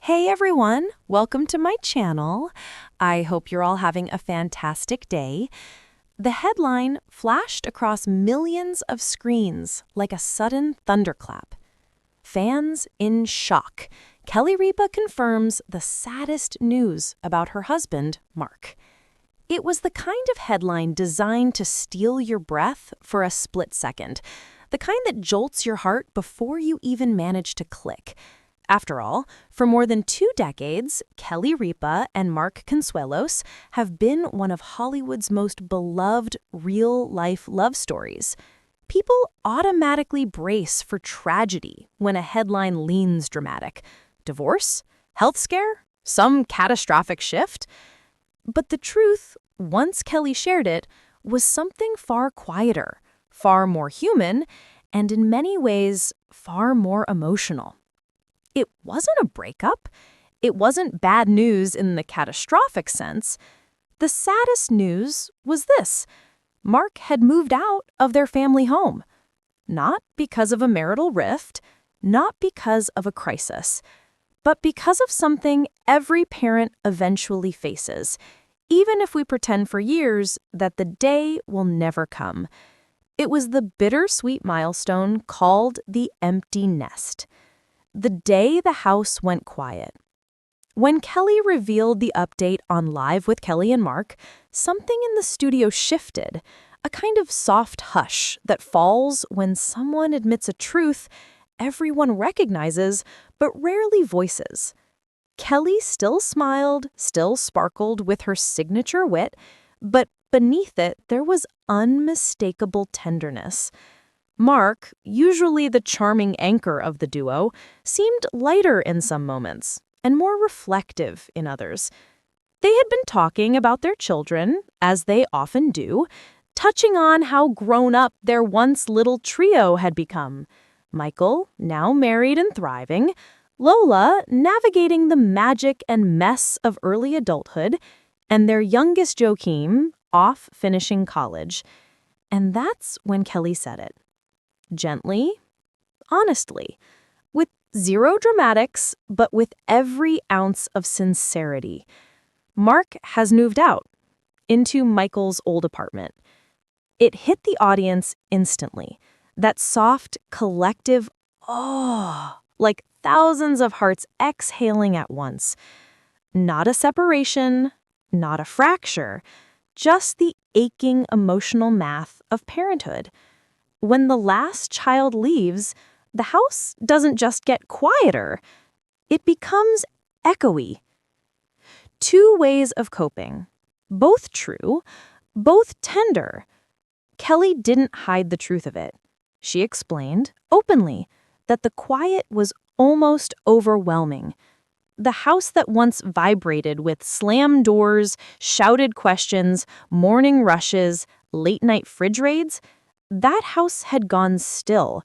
Hey everyone, welcome to my channel. I hope you're all having a fantastic day. The headline flashed across millions of screens like a sudden thunderclap. Fans in shock. Kelly&Ripa confirms the saddest news about her husband, Mark. It was the kind of headline designed to steal your breath for a split second, the kind that jolts your heart before you even manage to click. After all, for more than 2 decades, Kelly&Ripa and Mark Consuelos have been one of Hollywood's most beloved real-life love stories. People automatically brace for tragedy when a headline leans dramatic. Divorce? Health scare? Some catastrophic shift? But the truth, once Kelly shared it, was something far quieter, far more human, and in many ways, far more emotional. It wasn't a breakup. It wasn't bad news in the catastrophic sense. The saddest news was this: Mark had moved out of their family home. Not because of a marital rift, not because of a crisis, but because of something every parent eventually faces, even if we pretend for years that the day will never come. It was the bittersweet milestone called the empty nest. The day the house went quiet. When Kelly revealed the update on Live with Kelly&Mark, something in the studio shifted, a kind of soft hush that falls when someone admits a truth everyone recognizes but rarely voices. Kelly still smiled, still sparkled with her signature wit, but beneath it there was unmistakable tenderness. Mark, usually the charming anchor of the duo, seemed lighter in some moments and more reflective in others. They had been talking about their children, as they often do, touching on how grown up their once little trio had become. Michael, now married and thriving, Lola, navigating the magic and mess of early adulthood, and their youngest Joachim, off finishing college. And that's when Kelly said it. Gently, honestly, with zero dramatics, but with every ounce of sincerity. Mark has moved out into Michael's old apartment. It hit the audience instantly. That soft, collective, like thousands of hearts exhaling at once. Not a separation, not a fracture, just the aching emotional math of parenthood. When the last child leaves, the house doesn't just get quieter, it becomes echoey. 2 ways of coping, both true, both tender. Kelly didn't hide the truth of it. She explained, openly, that the quiet was almost overwhelming. The house that once vibrated with slammed doors, shouted questions, morning rushes, late-night fridge raids, that house had gone still.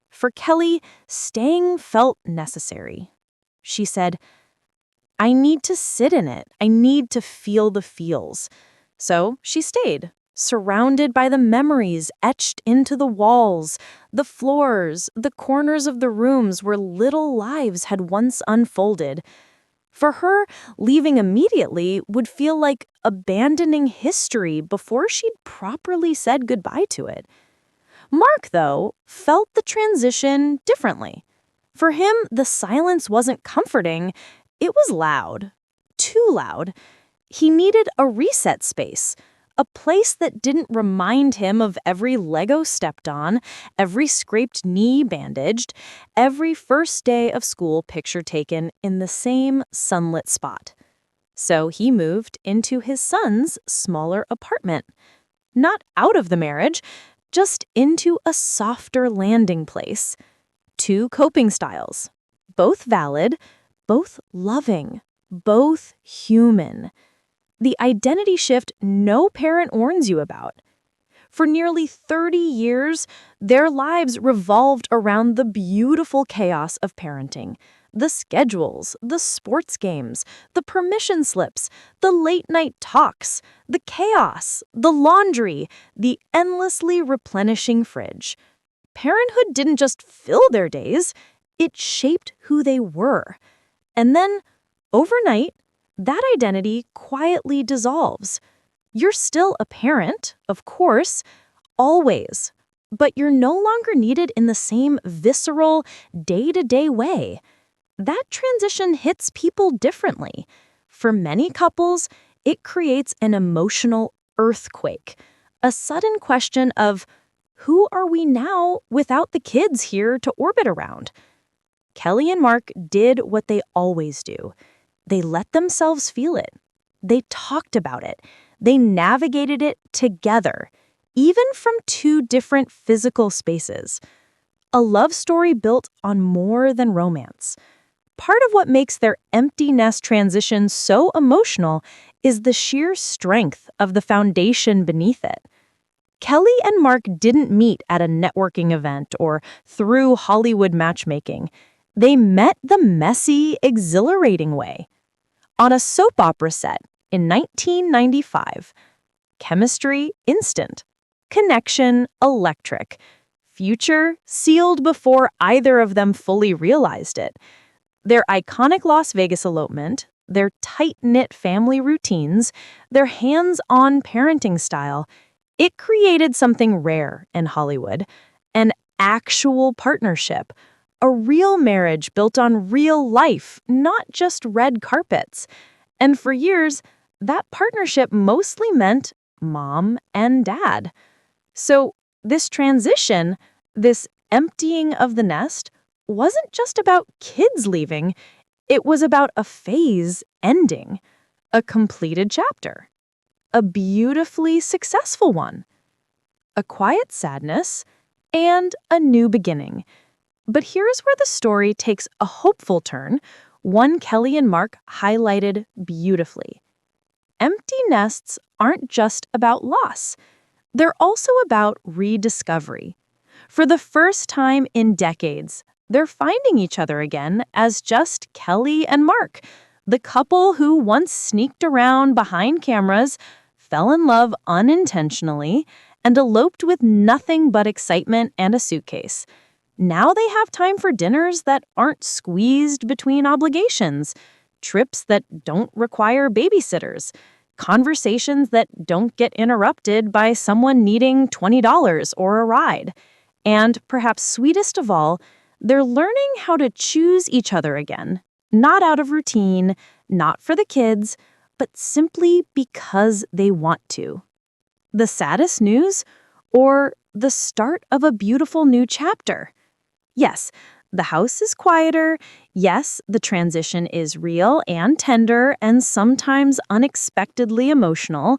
For Kelly, staying felt necessary. She said, "I need to sit in it. I need to feel the feels." So she stayed, surrounded by the memories etched into the walls, the floors, the corners of the rooms where little lives had once unfolded. For her, leaving immediately would feel like abandoning history before she'd properly said goodbye to it. Mark, though, felt the transition differently. For him, the silence wasn't comforting. It was loud. Too loud. He needed a reset space, a place that didn't remind him of every Lego stepped on, every scraped knee bandaged, every first day of school picture taken in the same sunlit spot. So he moved into his son's smaller apartment. Not out of the marriage, just into a softer landing place. 2 coping styles, both valid, both loving, both human. The identity shift no parent warns you about. For nearly 30 years, their lives revolved around the beautiful chaos of parenting. The schedules, the sports games, the permission slips, the late-night talks, the chaos, the laundry, the endlessly replenishing fridge. Parenthood didn't just fill their days, it shaped who they were. And then, overnight, that identity quietly dissolves. You're still a parent, of course, always, but you're no longer needed in the same visceral, day-to-day way. That transition hits people differently. For many couples, it creates an emotional earthquake, a sudden question of, who are we now without the kids here to orbit around? Kelly and Mark did what they always do. They let themselves feel it. They talked about it. They navigated it together, even from two different physical spaces. A love story built on more than romance. Part of what makes their empty nest transition so emotional is the sheer strength of the foundation beneath it. Kelly and Mark didn't meet at a networking event or through Hollywood matchmaking. They met the messy, exhilarating way. On a soap opera set in 1995. Chemistry instant. Connection electric. Future sealed before either of them fully realized it. Their iconic Las Vegas elopement, their tight-knit family routines, their hands-on parenting style, it created something rare in Hollywood, an actual partnership, a real marriage built on real life, not just red carpets. And for years, that partnership mostly meant mom and dad. So this transition, this emptying of the nest, wasn't just about kids leaving. It was about a phase ending, a completed chapter, a beautifully successful one, a quiet sadness, and a new beginning. But here's where the story takes a hopeful turn, one Kelly and Mark highlighted beautifully. Empty nests aren't just about loss. They're also about rediscovery. For the first time in decades, they're finding each other again as just Kelly and Mark, the couple who once sneaked around behind cameras, fell in love unintentionally, and eloped with nothing but excitement and a suitcase. Now they have time for dinners that aren't squeezed between obligations, trips that don't require babysitters, conversations that don't get interrupted by someone needing $20 or a ride. And perhaps sweetest of all, they're learning how to choose each other again, not out of routine, not for the kids, but simply because they want to. The saddest news? Or the start of a beautiful new chapter? Yes, the house is quieter. Yes, the transition is real and tender and sometimes unexpectedly emotional.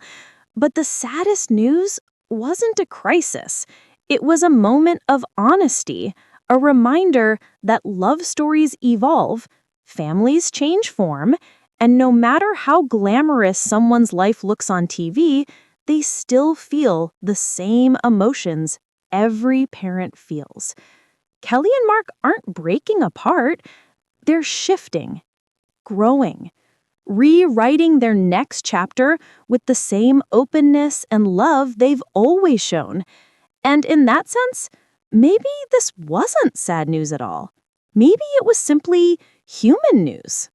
But the saddest news wasn't a crisis. It was a moment of honesty, a reminder that love stories evolve, families change form, and no matter how glamorous someone's life looks on TV, they still feel the same emotions every parent feels. Kelly and Mark aren't breaking apart. They're shifting, growing, rewriting their next chapter with the same openness and love they've always shown. And in that sense, maybe this wasn't sad news at all. Maybe it was simply human news.